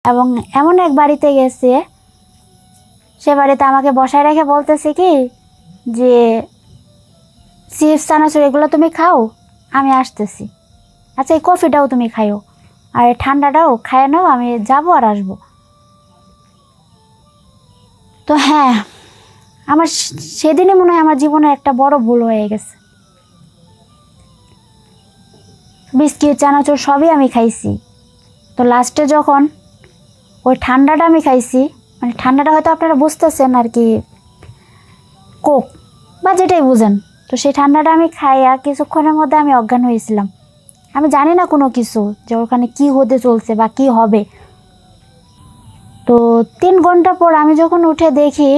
এবং এমন এক বাড়িতে গেছে, সে বাড়িতে আমাকে বসায় রেখে বলতেছে কি যে চিপস চানাচুর এগুলো তুমি খাও, আমি আসতেছি। আচ্ছা এই কফিটাও তুমি খাইও, আর এই ঠান্ডাটাও খায় নাও, আমি যাবো আর আসবো। তো হ্যাঁ, আমার সেদিনই মনে হয় আমার জীবনে একটা বড় ভুল হয়ে গেছে। বিস্কিট চানাচুর সবই আমি খাইছি। তো লাস্টে যখন ওই ঠান্ডাটা আমি খাইছি, মানে ঠান্ডাটা হয়তো আপনারা বুঝতেছেন আর কি, কোক বা যেটাই বুঝেন, তো সেই ঠান্ডাটা আমি খাইয়া কিছুক্ষণের মধ্যে আমি অজ্ঞান হয়েছিলাম। আমি জানি না কোনো কিছু যে ওখানে কি হতে চলছে বা কি হবে। তো 3 ঘন্টা পর আমি যখন উঠে দেখি,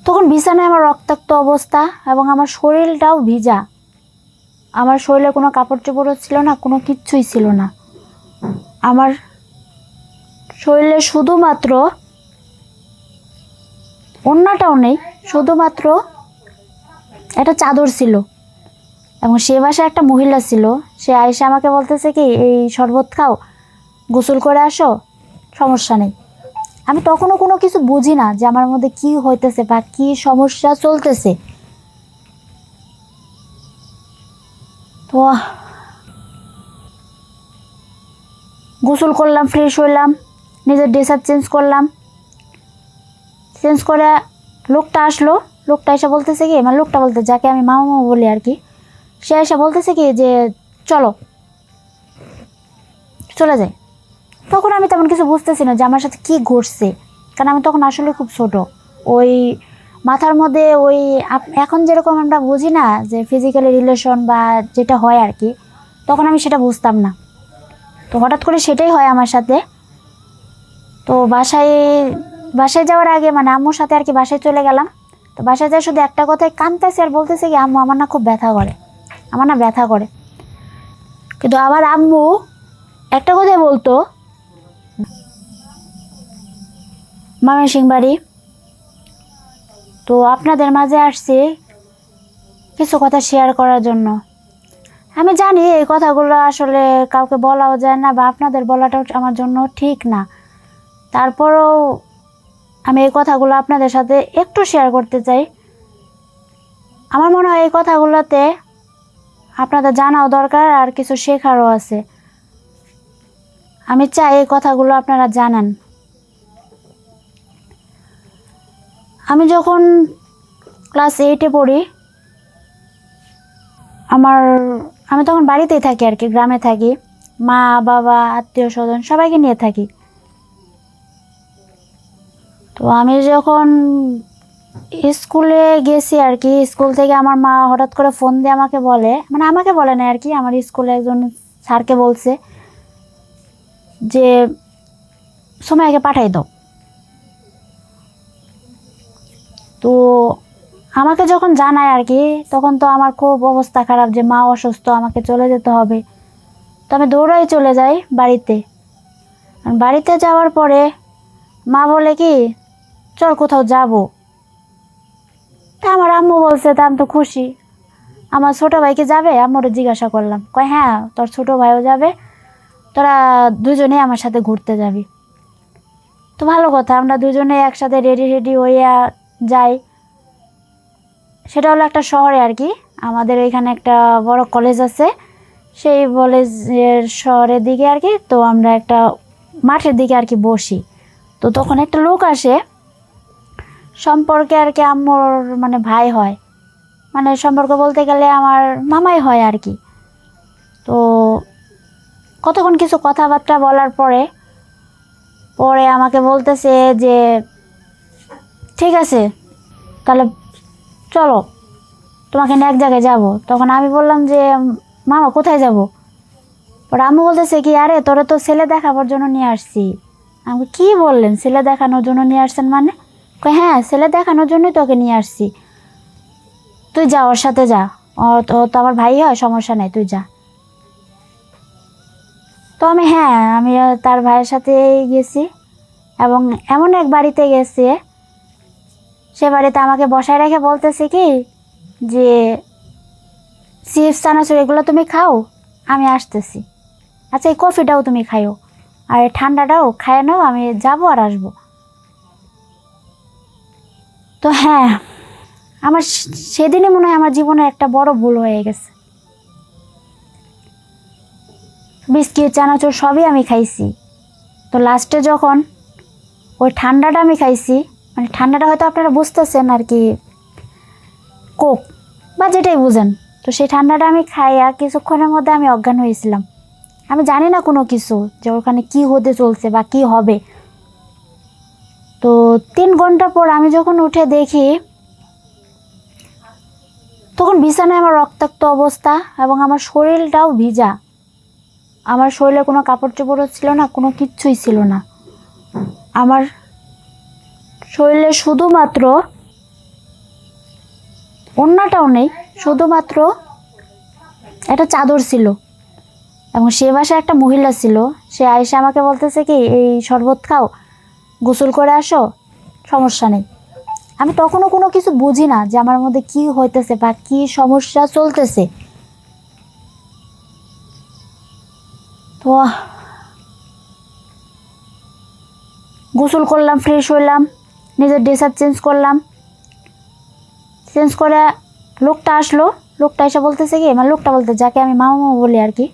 তখন বিছানায় আমার রক্তাক্ত অবস্থা এবং আমার শরীরটাও ভিজা। আমার শরীরে কোনো কাপড় চোপড়ও ছিল না, কোনো কিচ্ছুই ছিল না। আমার শরীরে শুধুমাত্র ওড়নাটাও নেই, শুধুমাত্র একটা চাদর ছিল। এবং সে বাসায় একটা মহিলা ছিল, সে আয়েশা আমাকে বলতেছে কি এই শরবত খাও, গোসল করে আসো, সমস্যা নেই। আমি তখনও কোনো কিছু বুঝি না যে আমার মধ্যে কি হইতেছে বা কি সমস্যা চলতেছে। তো গোসল করলাম, ফ্রেশ হইলাম, নিজের ড্রেস আপ চেঞ্জ করলাম। চেঞ্জ করে লোকটা আসলো, লোকটা এসে বলতেছে কি, মানে লোকটা বলতে যাকে আমি মামা মামা বলি আর কি, সে এসে বলতেছে কি যে চলো চলে যাই। তখন আমি তেমন কিছু বুঝতেছি না যে আমার সাথে কি ঘটছে, কারণ আমি তখন আসলে খুব ছোট। ওই মাথার মধ্যে ওই এখন যেরকম আমরা বুঝি না যে ফিজিক্যালি রিলেশন বা যেটা হয় আর কি, তখন আমি সেটা বুঝতাম না। তো হঠাৎ করে সেটাই হয় আমার সাথে। তো বাসায় যাওয়ার আগে মানে আম্মুর সাথে আর কি বাসায় চলে গেলাম। তো বাসায় যায় শুধু একটা কথাই কাঁদতেছে আর বলতেছে কি আম্মু আমার না খুব ব্যথা করে, আমার না ব্যথা করে। কিন্তু আবার আম্মু একটা কথাই বলতো, ময়মনসিংহ বাড়ি, তো আপনাদের মাঝে আসছি কিছু কথা শেয়ার করার জন্য। আমি জানি এই কথাগুলো আসলে কাউকে বলাও যায় না বা আপনাদের বলাটাও আমার জন্য ঠিক না, তারপরও আমি এই কথাগুলো আপনাদের সাথে একটু শেয়ার করতে চাই। আমার মনে হয় এই কথাগুলোতে আপনাদের জানাও দরকার আর কিছু শেখারও আছে। আমি চাই এই কথাগুলো আপনারা জানেন। আমি যখন ক্লাস 8-এ পড়ি, আমি তখন বাড়িতেই থাকি আর কি, গ্রামে থাকি, মা বাবা আত্মীয় স্বজন সবাইকে নিয়ে থাকি। তো আমি যখন স্কুলে গেছি আর কি, স্কুল থেকে আমার মা হঠাৎ করে ফোন দিয়ে আমাকে বলে, মানে আমাকে বলে না আর কি, আমার স্কুলে একজন স্যারকে বলছে যে সময়কে পাঠাই দাও। তো আমাকে যখন জানায় আর কি, তখন তো আমার খুব অবস্থা খারাপ যে মা অসুস্থ, আমাকে চলে যেতে হবে। তো আমি দৌড়াই চলে যাই বাড়িতে। আর বাড়িতে যাওয়ার পরে মা বলে কি চল কোথাও যাব। তা আমার আম্মু বলছে, তা আমি তো খুশি। আমার ছোটো ভাইকে যাবে, আম্মুরে জিজ্ঞাসা করলাম, কয় হ্যাঁ তোর ছোটো ভাইও যাবে, তোরা দুজনেই আমার সাথে ঘুরতে যাবি। তো ভালো কথা, আমরা দুজনে একসাথে রেডি হইয়া যাই। সেটা হলো একটা শহরে আর কি, আমাদের এখানে একটা বড় কলেজ আছে, সেই কলেজের শহরের দিকে আর কি। তো আমরা একটা মাঠের দিকে আর কি বসি। তো তখন একটা লোক আসে, সম্পর্কে আর কি আম্মুর মানে ভাই হয়, মানে সম্পর্ক বলতে গেলে আমার মামাই হয় আর কি। তো কতক্ষণ কিছু কথাবার্তা বলার পরে পরে আমাকে বলতেছে যে ঠিক আছে তাহলে চলো তোমাকে নিয়ে এক জায়গায় যাবো। তখন আমি বললাম যে মামা কোথায় যাব? ওরা আম্মু বলতেছে কি আরে তোরা তো ছেলে দেখাবার জন্য নিয়ে আসছি। আমাকে কি বললেন, ছেলে দেখানোর জন্য নিয়ে আসছেন মানে? কই হ্যাঁ ছেলে দেখানোর জন্যই তোকে নিয়ে আসছি, তুই যা ওর সাথে যা, ও তো আমার ভাই হয়, সমস্যা নেই তুই যা। তো আমি তার ভাইয়ের সাথে গেছি এবং এমন এক বাড়িতে গেছি, সে বাড়িতে আমাকে বসায় রেখে বলতেছে কি যে চিপস চানাচুর এগুলো তুমি খাও, আমি আসতেছি। আচ্ছা এই কফিটাও তুমি খাইও, আর এই ঠান্ডাটাও খায় নাও, আমি যাবো আর আসবো। তো হ্যাঁ, আমার সেদিনই মনে হয় আমার জীবনে একটা বড় ভুল হয়ে গেছে। বিস্কিট চানাচুর সবই আমি খাইছি। তো লাস্টে যখন ওই ঠান্ডাটা আমি খাইছি, মানে ঠান্ডাটা হয়তো আপনারা বুঝতেছেন আর কি, কোক বা যেটাই বুঝেন, তো সেই ঠান্ডাটা আমি খাই আর কিছুক্ষণের মধ্যে আমি অজ্ঞান হয়েছিলাম। আমি জানি না কোনো কিছু যে ওখানে কি হতে চলছে বা কি হবে। তো 3 ঘন্টা পর আমি যখন উঠে দেখি, তখন বিছানায় আমার রক্তাক্ত অবস্থা এবং আমার শরীরটাও ভিজা। আমার শরীরে কোনো কাপড় চোপড়ও ছিল না, কোনো কিচ্ছুই ছিল না। আমার শরীরে শুধুমাত্র ওড়নাটাও নেই, শুধুমাত্র একটা চাদর ছিল। এবং সে বাসায় একটা মহিলা ছিল, সে আয়েশা আমাকে বলতেছে কি, এই শরবত খাও, গোসল করে আসো, সমস্যা নেই। আমি তখনও কোনো কিছু বুঝি না যে আমার মধ্যে কি হইতেছে বা কি সমস্যা চলতেছে। তো গোসল করলাম, ফ্রেশ হইলাম, নিজের ড্রেস আপ চেঞ্জ করলাম। চেঞ্জ করে লোকটা আসলো। লোকটা এসে বলতেছে কি, মানে লোকটা বলতে যাকে আমি মামা মামা বলি আর কি,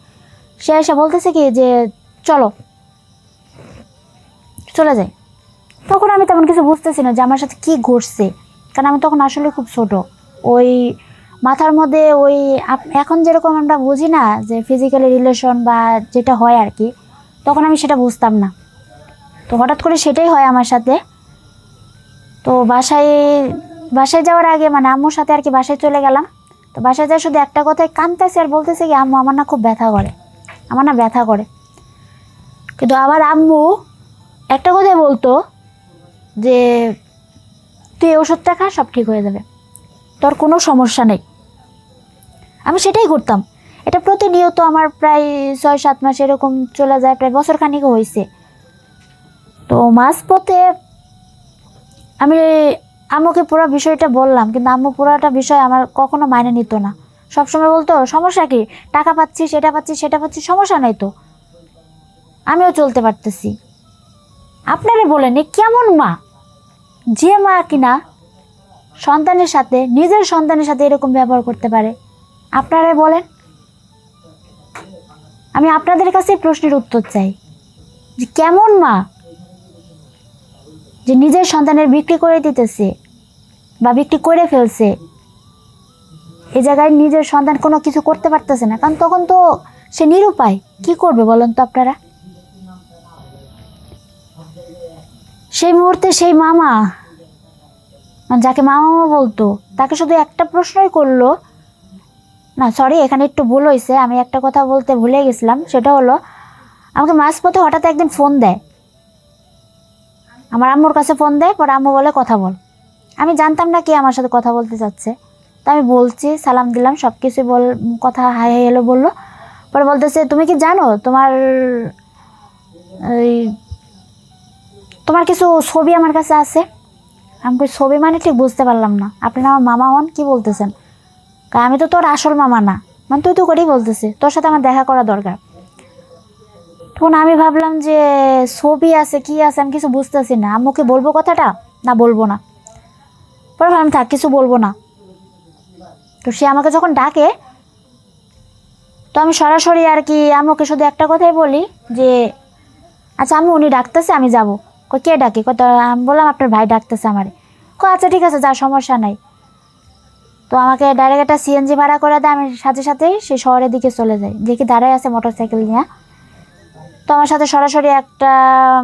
সে এসে বলতেছে কি যে চলো চলে যাই। তখন আমি তেমন কিছু বুঝতেছি না যে আমার সাথে কি ঘটছে, কারণ আমি তখন আসলে খুব ছোট। ওই মাথার মধ্যে ওই এখন যেরকম আমরা বুঝি না যে ফিজিক্যালি রিলেশন বা যেটা হয় আর কি, তখন আমি সেটা বুঝতাম না। তো হঠাৎ করে সেটাই হয় আমার সাথে। তো বাসায় যাওয়ার আগে মানে আম্মুর সাথে আর কি বাসায় চলে গেলাম। তো বাসায় যায় শুধু একটা কথাই কাঁদতেছে আর বলতেছে কি, আম্মু আমার না খুব ব্যথা করে, আমার না ব্যথা করে। কিন্তু আবার আম্মু একটা কথাই বলতো যে তুই ওষুধটা খা, সব ঠিক হয়ে যাবে, তোর কোনো সমস্যা নেই। আমি সেটাই করতাম। এটা প্রতিনিয়ত আমার প্রায় 6-7 মাস এরকম চলে যায়, প্রায় বছর খানিকও হয়েছে। তো মাঝপথে আমি আম্মুকে পুরো বিষয়টা বললাম, কিন্তু আম্মু পুরোটা বিষয় আমার কখনো মাইনে নিত না। সবসময় বলতো সমস্যা কি, টাকা পাচ্ছি, সেটা পাচ্ছি, সেটা পাচ্ছি, সমস্যা নাই তো, আমিও চলতে পারতেছি। আপনারা বলেন এ কেমন মা, যে মা কিনা সন্তানের সাথে, নিজের সন্তানের সাথে এরকম ব্যবহার করতে পারে? আপনারাই বলেন। আমি আপনাদের কাছে প্রশ্নের উত্তর চাই যে কেমন মা যে নিজের সন্তানের বিক্রি করে দিতেছে বা বিক্রি করে ফেলছে, এই জায়গায় নিজের সন্তান কোনো কিছু করতে পারতেছে না, কারণ তখন তো সে নিরুপায়। কি করবে বলেন তো আপনারা? সেই মুহূর্তে সেই মামা, মানে যাকে মামা মামা বলতো, তাকে শুধু একটা প্রশ্নই করলো, না সরি এখানে একটু ভুল হয়েছে, আমি একটা কথা বলতে ভুলে গেছিলাম। সেটা হলো, আমাকে মাঝপথে হঠাৎ একদিন ফোন দেয়, আমার আম্মুর কাছে ফোন দেয়। পরে আম্মু বলে কথা বল। আমি জানতাম না কি আমার সাথে কথা বলতে চাচ্ছে। তো আমি বলছি, সালাম দিলাম, সব কিছু কথা হাই হাই হলো বললো। পরে বলতেছে তুমি কি জানো এই তোমার কিছু ছবি আমার কাছে আছে। আমি ছবি মানে ঠিক বুঝতে পারলাম না, আপনি আমার মামা হন, কি বলতেছেন? আমি তো তোর আসল মামা না, মানে তুই তো করেই বলতেছে, তোর সাথে আমার দেখা করা দরকার। তখন আমি ভাবলাম যে ছবি আছে কি আছে, আমি কিছু বুঝতেছি না, আম্মুকে বলবো কথাটা না বলবো না। পরে ভাবলাম থাক, কিছু বলবো না। তো সে আমাকে যখন ডাকে, তো আমি সরাসরি আর কি আম্মুকে শুধু একটা কথাই বলি যে আচ্ছা আম্মু উনি ডাকতেছে, আমি যাবো। কে ডাকে? কত? আমি বললাম আপনার ভাই ডাকতেছে আমারে। আচ্ছা ঠিক আছে, যা, সমস্যা নাই। তো আমাকে ডাইরেক্ট একটা সিএনজি ভাড়া করে দেয়, আমি সাথে সাথেই সে শহরের দিকে চলে যাই, দেখি দাঁড়ায় আছে মোটর সাইকেল নিয়ে। তো আমার সাথে সরাসরি একটা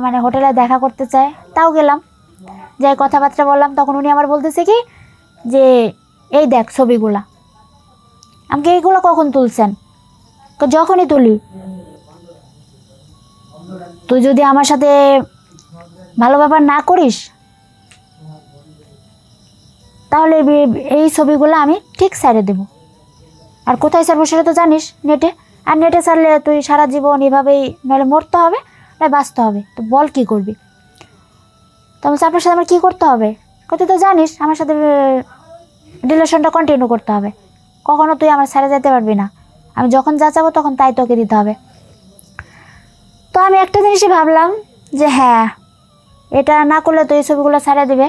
মানে হোটেলে দেখা করতে চায়, তাও গেলাম, যাই কথাবার্তা বললাম। তখন উনি আমার বলতেছে কি যে এই দেখ ছবিগুলা। আমাকে এইগুলো কখন তুলছেন? যখনই তুলি। তুই যদি আমার সাথে ভালো ব্যাপার না করিস, তাহলে এই ছবিগুলো আমি ঠিক সাইডে দেবো। আর কোথায় ছাড়বো সেটা তো জানিস, নেটে। আর নেটে ছাড়লে তুই সারা জীবন এভাবেই নইলে মরতে হবে, নয় বাঁচতে হবে। তো বল কী করবি? তো বলছে আপনার সাথে আমার কী করতে হবে? তুই তো জানিস আমার সাথে রিলেশনটা কন্টিনিউ করতে হবে, কখনো তুই আমার ছেড়ে যেতে পারবি না, আমি যখন যা চাবো তখন তাই তোকে দিতে হবে। তো আমি একটা জিনিসই ভাবলাম যে হ্যাঁ, এটা না করলে তো এই ছবিগুলো ছাড়া দেবে,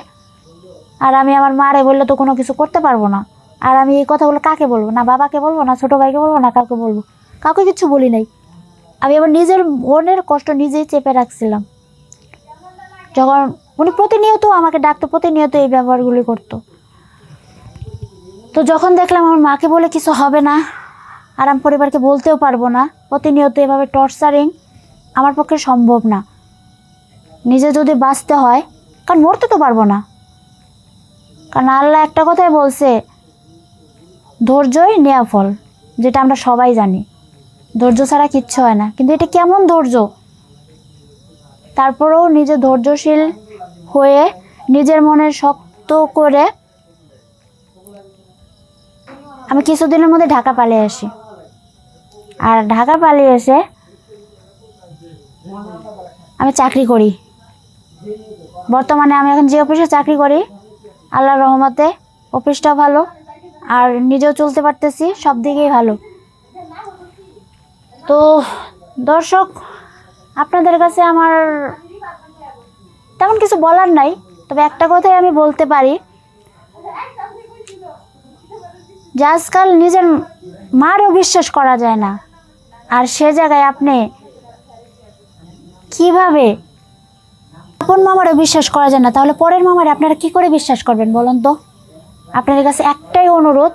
আর আমি আমার মারে বললে তো কোনো কিছু করতে পারবো না। আর আমি এই কথাগুলো কাকে বলবো? না বাবাকে বলবো, না ছোটো ভাইকে বলবো, না কাউকে বলবো। কাউকে কিছু বলি নাই। আমি আবার নিজের মনের কষ্ট নিজেই চেপে রাখছিলাম। যখন উনি প্রতিনিয়ত আমাকে ডাকতো, প্রতিনিয়ত এই ব্যবহারগুলি করতো, তো যখন দেখলাম আমার মাকে বলে কিছু হবে না, আর আমি পরিবারকে বলতেও পারবো না, প্রতিনিয়ত এভাবে টর্চারিং আমার পক্ষে সম্ভব না। নিজে যদি বাঁচতে হয়, কারণ মরতে তো পারবো না, কারণ আল্লাহ একটা কথাই বলছে, ধৈর্যই নেয়া ফল, যেটা আমরা সবাই জানি। ধৈর্য ছাড়া কিচ্ছু হয় না, কিন্তু এটা কেমন ধৈর্য? তারপরেও নিজে ধৈর্যশীল হয়ে নিজের মনের শক্ত করে আমি কিছুদিনের মধ্যে ঢাকা পালিয়ে আসি। আর ঢাকা পালিয়ে এসে আমি চাকরি করি। বর্তমানে আমি এখন যে অফিসে চাকরি করি, আল্লাহর রহমতে অফিসটাও ভালো, আর নিজেও চলতে পারতেছি, সব দিকেই ভালো। তো দর্শক, আপনাদের কাছে আমার তেমন কিছু বলার নাই, তবে একটা কথাই আমি বলতে পারি যে আজকাল নিজের মারও বিশ্বাস করা যায় না। আর সে জায়গায় আপনি কিভাবে আপন মামারও বিশ্বাস করা যায় না, তাহলে পরের মামারে আপনারা কি করে বিশ্বাস করবেন বলুন তো? আপনাদের কাছে একটাই অনুরোধ,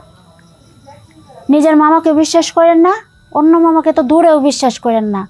নিজের মামাকে বিশ্বাস করেন না, অন্য মামাকে তো দূরেও বিশ্বাস করেন না।